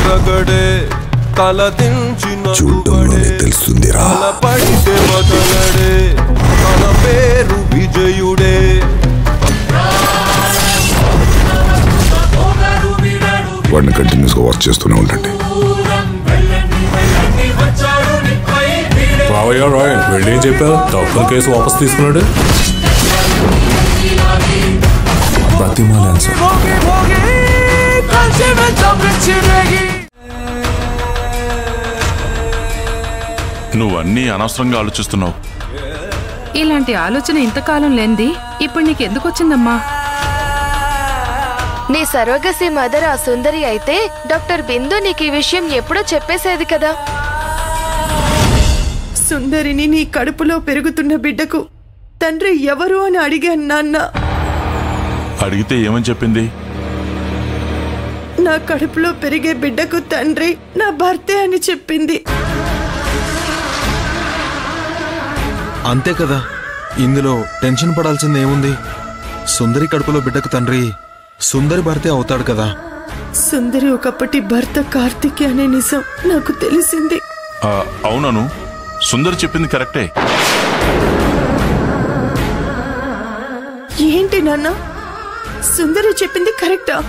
రగడే తలదించిన చూడ్డంలోనే తెలుస్తుందిరా పడితే వదలడే తన పేరు విజయుడే వాడిని కంటిన్యూస్గా వర్క్ చేస్తూనే ఉండండి రావయ్యా రాయ్ వెళ్ళేం చెప్పా తక్కువ కేసు వాపస్ తీసుకున్నాడు ప్రతిమాలాన్ సార్ నువ్వన్నీ అనవసరంగా ఆలోచిస్తున్నావు. ఇలాంటి ఆలోచన ఇంతకాలం లేంది ఇప్పుడు నీకెందుకు వచ్చిందమ్మా? నీ సర్వగసి మదర్ ఆ సుందరి అయితే డాక్టర్ బిందు నీకు ఈ విషయం ఎప్పుడో చెప్పేసేది కదా. సుందరిని నీ కడుపులో పెరుగుతున్న బిడ్డకు తండ్రి ఎవరు అని అడిగాను నాన్న. అడిగితే ఏమని చెప్పింది? నా కడుపులో పెరిగే బిడ్డకు తండ్రి నా భర్తే అని చెప్పింది. అంతే కదా, ఇందులో టెన్షన్ పడాల్సింది ఏముంది? సుందరి కడుపులో బిడ్డకు తండ్రి సుందరి భర్తే అవుతాడు కదా. సుందరి ఒకప్పటి భర్త కార్తిక్ అనే నిజం నాకు తెలిసింది. అవునను, సుందరి చెప్పింది కరెక్టే. ఏంటి నాన్న, సుందరి చెప్పింది కరెక్టా?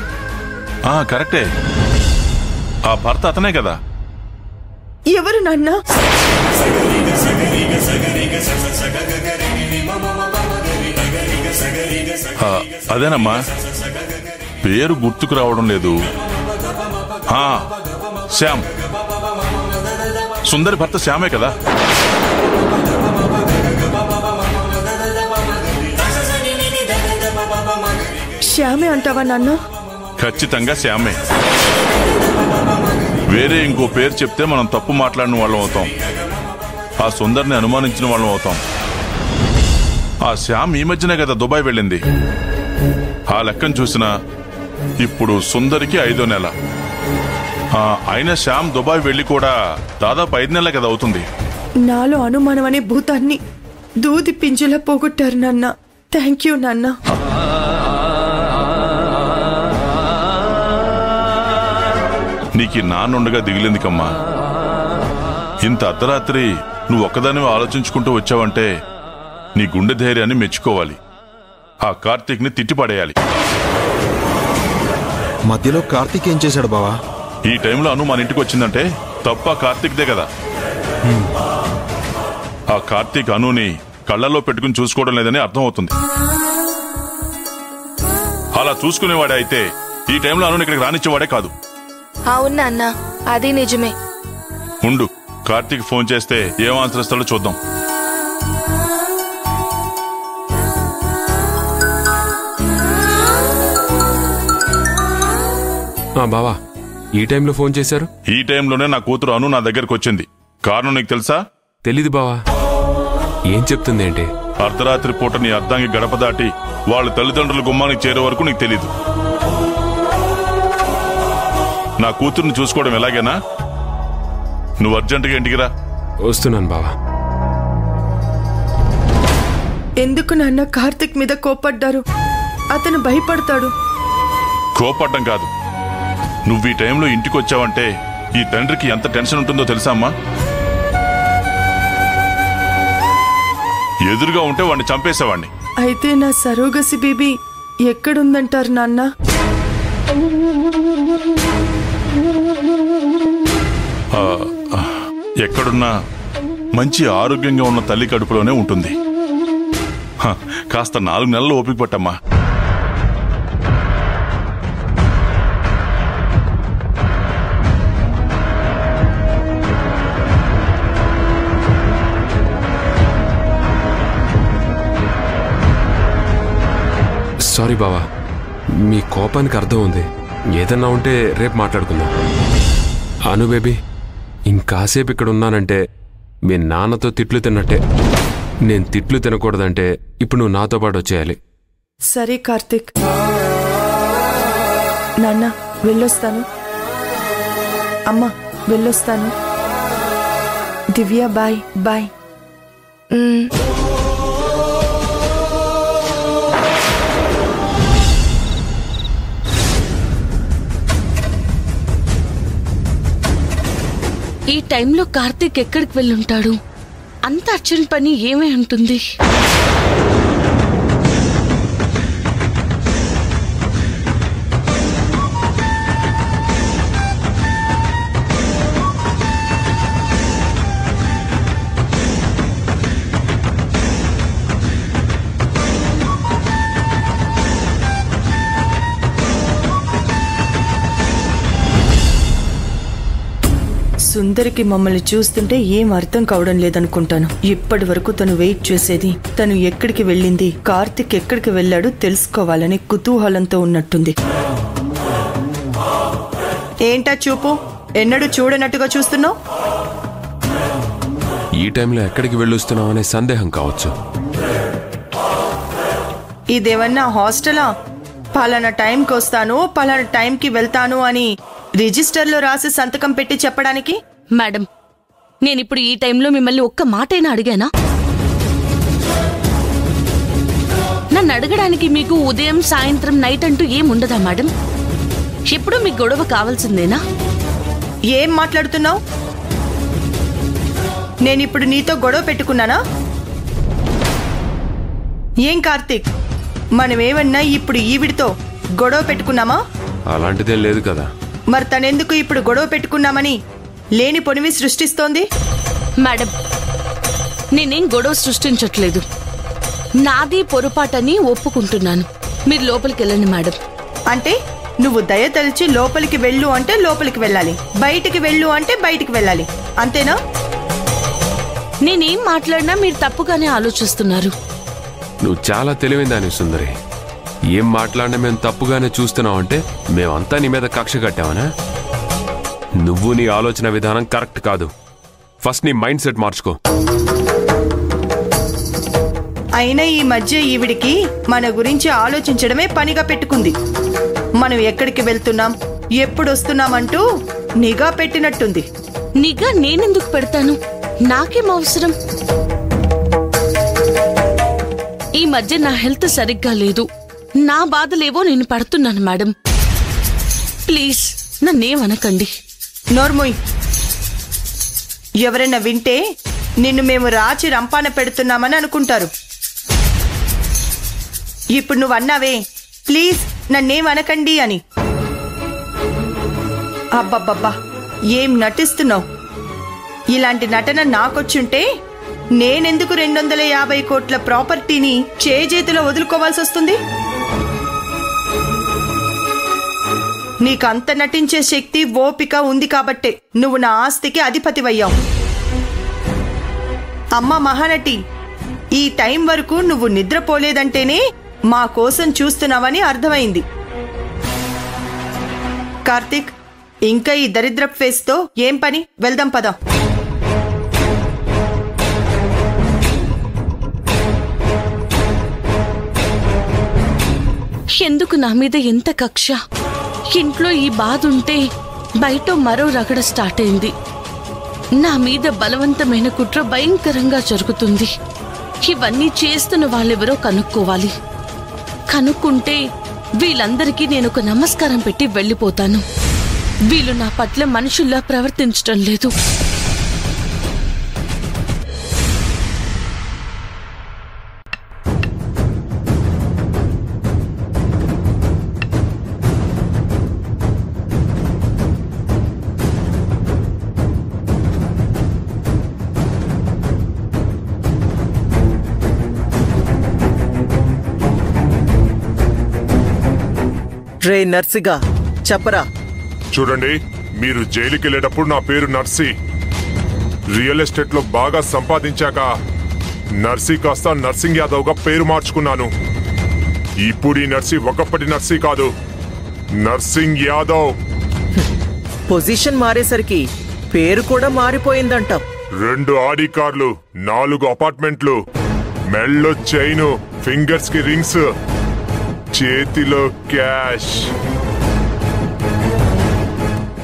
కరెక్టే. ఆ భర్త అతనే కదా. ఎవరు నాన్న? అదేనమ్మా, పేరు గుర్తుకు రావడం లేదు. శ్యామ్, సుందరి భర్త శ్యామే కదా. శ్యామే అంటావా నాన్న? ఖచ్చితంగా శ్యామే. వేరే ఇంకో పేరు చెప్తే మనం తప్పు మాట్లాడిన వాళ్ళం అవుతాం, ఆ సుందరిని అనుమానించిన వాళ్ళం అవుతాం. ఆ శ్యామ్ ఈ మధ్యనే కదా దుబాయ్ వెళ్ళింది. ఆ లెక్కను చూసినా ఇప్పుడు సుందరికి 5వ నెల. అయినా శ్యామ్ దుబాయ్ వెళ్ళి కూడా దాదాపు 5 నెలలే కదా అవుతుంది. నాలో అనుమానం అనే భూతాన్ని దూది పింజలా పోగొట్టారు నాన్న. థ్యాంక్ యూ నాన్న. నీకు నాన్నుండగా దిగిలేందుకమ్మా. ఇంత అర్ధరాత్రి నువ్వు ఒక్కదానివి ఆలోచించుకుంటూ వచ్చావంటే నీ గుండె ధైర్యాన్ని మెచ్చుకోవాలి. ఆ కార్తీక్ ని తిట్టిపడేయాలి. మధ్యలో కార్తీక్ ఏం చేశాడు బావా? ఈ టైంలో అను మన ఇంటికి వచ్చిందంటే తప్ప కార్తీక్దే కదా. ఆ కార్తీక్ అనుని కళ్ళల్లో పెట్టుకుని చూసుకోవడం లేదని అర్థం అవుతుంది. అలా చూసుకునేవాడే అయితే ఈ టైంలో అనుని ఇక్కడికి రానిచ్చేవాడే కాదు. అవునా అన్న, అది నిజమే. ఉండు, కార్తీక్ ఫోన్ చేస్తే ఏం ఆన్సర్ ఇస్తాడో చూద్దాం. బావా, ఈ టైంలో ఫోన్ చేశారు? ఈ టైంలోనే నా కూతురు అను నా దగ్గరకు వచ్చింది. కారణం నీకు తెలుసా? తెలీదు బావా. ఏం చెప్తుంది ఏంటి? అర్ధరాత్రి పూట నీ అర్ధాంగి గడప దాటి వాళ్ళ తల్లిదండ్రుల గుమ్మానికి చేరే వరకు నీకు తెలీదు. నా కూతుర్ని చూసుకోవడం ఎలాగేనా? నువ్వు అర్జెంటుగా ఇంటికి రా. వస్తున్నాను బావా. ఎందుకు నాన్న కార్తిక్ మీద కోపడ్డారు? అతను భయపడతాడు. కోపడ్డం కాదు, నువ్వు ఈ టైంలో ఇంటికి వచ్చావంటే ఈ తండ్రికి ఎంత టెన్షన్ ఉంటుందో తెలుసా అమ్మా? ఎదురుగా ఉంటే వాడిని చంపేసేవాడిని. అయితే నా సరోగసి బేబీ ఎక్కడుందంటారు నాన్న? ఎక్కడున్నా మంచి ఆరోగ్యంగా ఉన్న తల్లి కడుపులోనే ఉంటుంది. కాస్త 4 నెలలు ఓపిక పట్టమ్మా. సారీ బావా, మీ కోపానికి అర్థం ఉంది. ఏదన్నా ఉంటే రేపు మాట్లాడుకుందాం. అను బేబీ, ఇంకాసేపు ఇక్కడ ఉన్నానంటే మీ నాన్నతో తిట్లు తిన్నట్టే. నేను తిట్లు తినకూడదంటే ఇప్పుడు నువ్వు నాతో పాటు వచ్చేయాలి. సరే కార్తిక్. నాన్న వెళ్ళొస్తాను. అమ్మ వెళ్ళొస్తాను. దివ్య బాయ్ బాయ్. ఈ టైంలో కార్తీక్ ఎక్కడికి వెళ్ళుంటాడు? అంత అర్జెంట్ పని ఏమై ఉంటుంది? సుందరికి మమ్మల్ని చూస్తుంటే ఏం అర్థం కావడం లేదనుకుంటాను. ఇప్పటి వరకు తను వెయిట్ చేసేది తను ఎక్కడికి వెళ్ళింది, కార్తిక్ ఎక్కడికి వెళ్ళాడు తెలుసుకోవాలని కుతూహలంతో ఉన్నట్టుంది. ఏంటా చూపు? ఎన్నడూ చూడనట్టుగా చూస్తున్నావు? ఈ టైంలో ఎక్కడికి వెళ్ళొస్తున్నావు అనే సందేహం కావచ్చు. ఇదేమన్నా హాస్టలా? పలానా టైంకి వస్తాను, పలానా టైంకి వెళ్తాను అని రిజిస్టర్లో రాసి సంతకం పెట్టి చెప్పడానికి? మేడం, నేనిప్పుడు ఈ టైంలో మిమ్మల్ని ఒక్క మాటైనా అడిగానా? నన్ను అడగడానికి మీకు ఉదయం సాయంత్రం నైట్ అంటూ ఏముండదా మేడం? ఎప్పుడు మీకు గొడవ కావాల్సిందేనా? ఏం మాట్లాడుతున్నావు? నేనిప్పుడు నీతో గొడవ పెట్టుకున్నానా? ఏం కార్తీక్, మనమేమన్నా ఇప్పుడు ఈవిడితో గొడవ పెట్టుకున్నామా? అలాంటిదేం లేదు కదా. మరి తనెందుకు ఇప్పుడు గొడవ పెట్టుకున్నామని లేని పొనివి సృష్టిస్తోంది? మేడం, నేనేం గొడవ సృష్టించట్లేదు. నాది పొరపాటని ఒప్పుకుంటున్నాను. మీరు లోపలికి వెళ్ళండి మేడం. అంటే నువ్వు దయ తలిచి లోపలికి వెళ్ళు అంటే లోపలికి వెళ్ళాలి, బయటికి వెళ్ళు అంటే బయటికి వెళ్ళాలి, అంతేనా? నేనేం మాట్లాడినా మీరు తప్పుగానే ఆలోచిస్తున్నారు. నువ్వు చాలా తెలివిందాని సుందరి. ఏం మాట్లాడినా మేము తప్పుగానే చూస్తున్నావు అంటే మేమంతా నీ మీద కక్ష కట్టావనా? నువ్వు నీ ఆలోచన విధానం కరెక్ట్ కాదు. ఫస్ట్ నీ మైండ్ సెట్ మార్చుకో. అయినా ఈ మధ్య ఈవిడికి మన గురించి ఆలోచించడమే పనిగా పెట్టుకుంది. మనం ఎక్కడికి వెళ్తున్నాం, ఎప్పుడు వస్తున్నామంటూ నిఘా పెట్టినట్టుంది. నిఘా నేనెందుకు పెడతాను? నాకేం అవసరం? ఈ మధ్య నా హెల్త్ సరిగ్గా లేదు. నా బాధలేవో నేను పడుతున్నాను మేడం. ప్లీజ్ నన్నేమనకండి. నోర్మోయ్, ఎవరైనా వింటే నిన్ను మేము రాచి రంపాన పెడుతున్నామని అనుకుంటారు. ఇప్పుడు నువ్వు అన్నావే ప్లీజ్ నన్నేమనకండి అని. అబ్బబ్బబ్బా, ఏం నటిస్తున్నావు? ఇలాంటి నటన నాకొచ్చుంటే నేనెందుకు 250 కోట్ల ప్రాపర్టీని చేజేతిలో వదులుకోవాల్సి వస్తుంది? నీకంత నటించే శక్తి ఓపిక ఉంది కాబట్టే నువ్వు నా ఆస్తికి అధిపతివయ్యావు. అమ్మ మహానటి, ఈ టైం వరకు నువ్వు నిద్రపోలేదంటేనే మా కోసం చూస్తున్నావని అర్థమైంది. కార్తీక్, ఇంకా ఈ దరిద్ర ఫేస్తో ఏం పని? వెళ్దాం పద. ఎందుకు నా మీద ఎంత కక్ష? ఇంట్లో ఈ బాధ ఉంటే బయట మరో రగడ స్టార్ట్ అయింది. నా మీద బలవంతమైన కుట్ర భయంకరంగా జరుగుతుంది. ఇవన్నీ చేస్తున్న వాళ్ళెవరో కనుక్కోవాలి. కనుక్కుంటే వీళ్ళందరికీ నేను ఒక నమస్కారం పెట్టి వెళ్ళిపోతాను. వీళ్ళు నా పట్ల మనుషుల్లా ప్రవర్తించటం లేదు. రే నర్సిగా చెప్పరా. చూడండి, మీరు జైలుకి వెళ్ళేటప్పుడు నా పేరు నర్సి. రియల్ ఎస్టేట్ లో బాగా సంపాదించాక నర్సి కాస్త నర్సింగ్ యాదవ్ గా పేరు మార్చుకున్నాను. ఇప్పుడు ఈ నర్సి ఒకప్పటి నర్సి కాదు, నర్సింగ్ యాదవ్. పొజిషన్ మారేసరికి పేరు కూడా మారిపోయిందంట. 2 ఆడి కార్లు, 4 అపార్ట్మెంట్లు, మెళ్ళో చైను, ఫింగర్స్ కి రింగ్స్, చేతిలో క్యాష్.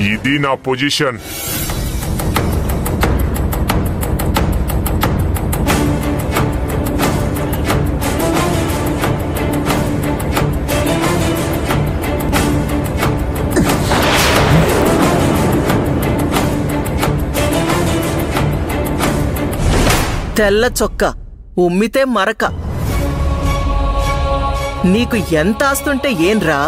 ఇది నా పొజిషన్. తెల్ల చొక్క ఉమ్మితే మరక. నీకు ఎంత ఆస్తుంటే ఏంరా?